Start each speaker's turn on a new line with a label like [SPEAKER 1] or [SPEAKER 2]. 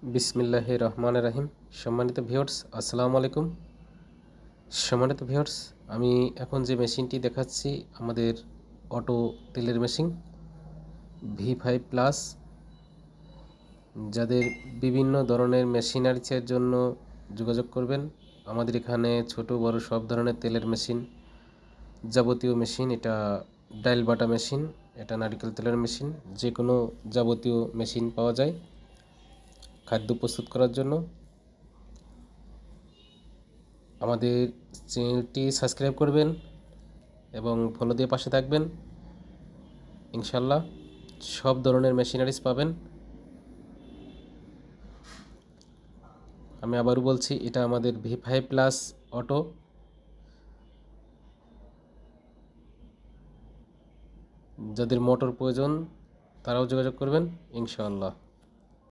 [SPEAKER 1] বিসমিল্লাহির রহমানির রহিম। সম্মানিত ভিউয়ার্স, আসসালামু আলাইকুম। সম্মানিত ভিউয়ার্স, আমি এখন যে মেশিনটি দেখাচ্ছি আমাদের অটো তেলের মেশিন V5+। যাদের বিভিন্ন ধরনের মেশিনারিজের জন্য যোগাযোগ করবেন। আমাদের এখানে ছোট বড় সব ধরনের তেলের মেশিন, যাবতীয় মেশিন, এটা ডাইল বাটা মেশিন, এটা নারিকেল তেলের মেশিন, যে কোনো যাবতীয় মেশিন পাওয়া যায় খাদ্য প্রস্তুত করার জন্য। আমাদের চ্যানেলটি সাবস্ক্রাইব করবেন এবং ফলো দিয়ে পাশে থাকবেন। ইনশাল্লাহ সব ধরনের মেশিনারিজ পাবেন। আমি আবারও বলছি, এটা আমাদের V5+ অটো। যাদের মোটর প্রয়োজন তারাও যোগাযোগ করবেন ইনশাআল্লাহ।